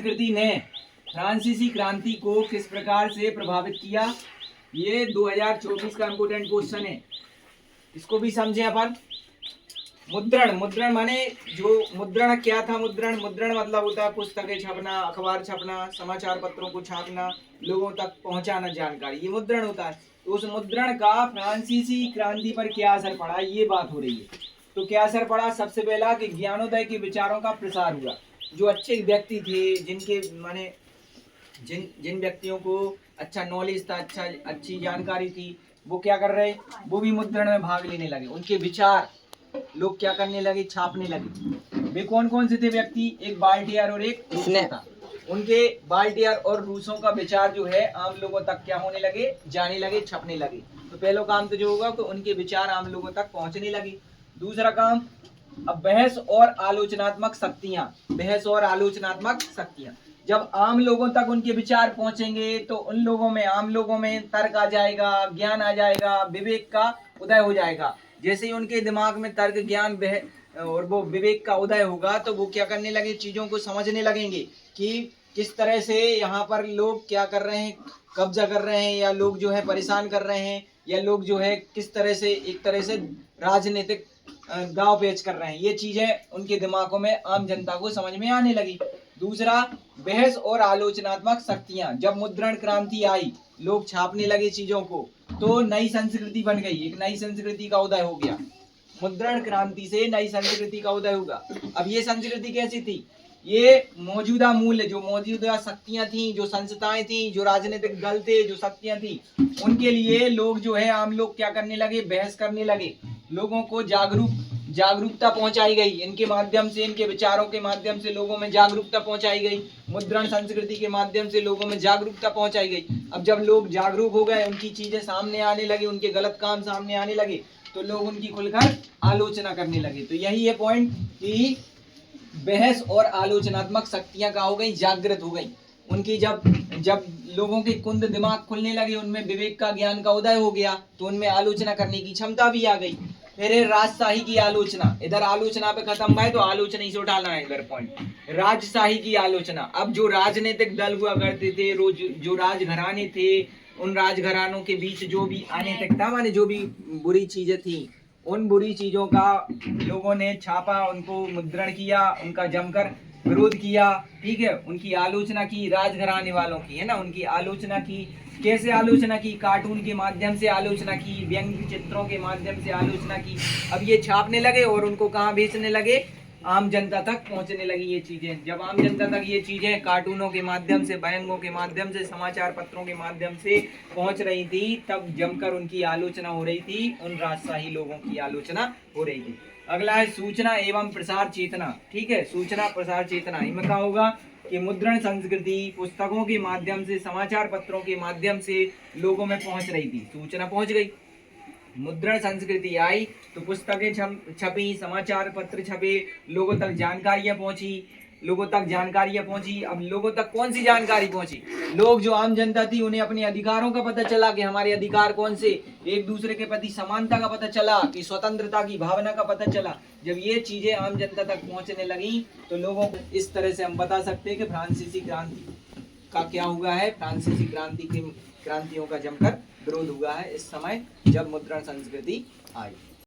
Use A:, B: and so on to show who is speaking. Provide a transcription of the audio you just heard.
A: संस्कृति ने फ्रांसीसी क्रांति को किस प्रकार से प्रभावित किया? ये 2024 का इम्पोर्टेंट क्वेश्चन है, इसको भी समझें अपन। मुद्रण, मुद्रण माने जो मुद्रण क्या था? मुद्रण मतलब होता है पुस्तकें छपना, अखबार छपना, समाचार पत्रों को छापना, लोगों तक पहुंचाना जानकारी, ये मुद्रण होता है। तो उस मुद्रण का फ्रांसीसी क्रांति पर क्या असर पड़ा, ये बात हो रही है। तो क्या असर पड़ा? सबसे पहला कि ज्ञानोदय के विचारों का प्रसार हुआ। जो अच्छे व्यक्ति थे, जिनके माने जिन व्यक्तियों को अच्छा नॉलेज था, अच्छी जानकारी थी, वो क्या कर रहे? वो भी मुद्रण में भाग लेने लगे। उनके विचार लोग क्या करने लगे? छापने लगे। वे कौन कौन से थे व्यक्ति? एक बाल्टियर और एक रूसो था। उनके बाल्टियर और रूसों का विचार जो है आम लोगों तक क्या होने लगे? जाने लगे, छपने लगे। तो पहला काम तो जो होगा कि उनके विचार आम लोगों तक पहुंचने लगे। दूसरा काम, अब बहस और आलोचनात्मक शक्तियां, बहस और आलोचनात्मक शक्तियां जब आम लोगों तक उनके विचार पहुंचेंगे तो उन लोगों में, आम लोगों में तर्क आ जाएगा, ज्ञान आ जाएगा, विवेक का उदय हो जाएगा। जैसे ही उनके दिमाग में तर्क, ज्ञान और वो विवेक का उदय होगा तो वो क्या करने लगे? चीजों को समझने लगेंगे कि किस तरह से यहाँ पर लोग क्या कर रहे हैं, कब्जा कर रहे हैं, या लोग जो है परेशान कर रहे हैं, या लोग जो है किस तरह से एक तरह से राजनीतिक दाव पेच कर रहे हैं। ये चीजें उनके दिमागों में, आम जनता को समझ में आने लगी। दूसरा, बहस और आलोचनात्मक शक्तियां, जब मुद्रण क्रांति आई, लोग छापने लगे चीजों को, तो नई संस्कृति बन गई, एक नई संस्कृति का उदय हो गया। मुद्रण क्रांति से नई संस्कृति का उदय होगा। अब ये संस्कृति कैसी थी? ये मौजूदा मूल्य, जो मौजूदा शक्तियां थी, जो संस्थाएं थी, जो राजनीतिक दल थे, जो शक्तियां थी, उनके लिए लोग जो है, आम लोग क्या करने लगे? बहस करने लगे। लोगों को जागरूकता पहुंचाई गई इनके माध्यम से, इनके विचारों के माध्यम से लोगों में जागरूकता पहुंचाई गई। मुद्रण संस्कृति के माध्यम से लोगों में जागरूकता पहुंचाई गई। अब जब लोग जागरूक हो गए, उनकी चीजें सामने आने लगी, उनके गलत काम सामने आने लगे, तो लोग उनकी खुलकर आलोचना करने लगे। तो यही है पॉइंट कि बहस और आलोचनात्मक शक्तियां का हो गई, जागृत हो गई। उनकी जब जब लोगों के कुंद दिमाग खुलने लगे, उनमें विवेक का, ज्ञान का उदय हो गया, तो उनमें आलोचना करने की क्षमता भी आ गई। फिर राजशाही की आलोचना, इधर आलोचना पे खत्म भाई, तो आलोचना ही से उठाना है इधर पॉइंट। राजशाही की आलोचना, अब जो राजनीतिक दल हुआ करते थे, जो राजघराने थे, उन राजघरानों के बीच जो भी अनैतिकता माने जो भी बुरी चीजें थी, उन बुरी चीजों का लोगों ने छापा, उनको मुद्रण किया, उनका जमकर विरोध किया। ठीक है, उनकी आलोचना की, राजघराने वालों की, है ना, उनकी आलोचना की। कैसे आलोचना की? कार्टून के माध्यम से आलोचना की, व्यंग्य चित्रों के माध्यम से आलोचना की। अब ये छापने लगे और उनको कहाँ बेचने लगे? आम जनता तक पहुंचने लगी ये चीजें। जब आम जनता तक ये चीजें कार्टूनों के माध्यम से, व्यंग्यों के माध्यम से, समाचार पत्रों के माध्यम से पहुंच रही थी, तब जमकर उनकी आलोचना हो रही थी, उन राजशाही लोगों की आलोचना हो रही थी। अगला है सूचना एवं प्रसार चेतना। ठीक है, सूचना प्रसार चेतना, इनमें क्या होगा कि मुद्रण संस्कृति पुस्तकों के माध्यम से, समाचार पत्रों के माध्यम से लोगों में पहुंच रही थी, सूचना पहुंच गई। मुद्रण संस्कृति आई तो पुस्तकें छपी, समाचार पत्र छपे, लोगों तक जानकारियां पहुंची। अब लोगों तक कौन सी जानकारी पहुंची? लोग, जो आम जनता थी, उन्हें अपने अधिकारों का पता चला कि हमारे अधिकार कौन से, एक दूसरे के प्रति समानता का पता चला, कि स्वतंत्रता की भावना का पता चला। जब ये चीजें आम जनता तक पहुंचने लगी तो लोगों को, इस तरह से हम बता सकते हैं कि फ्रांसीसी क्रांति का क्या हुआ है? फ्रांसीसी क्रांतियों का जमकर विरोध हुआ है इस समय, जब मुद्रण संस्कृति आई।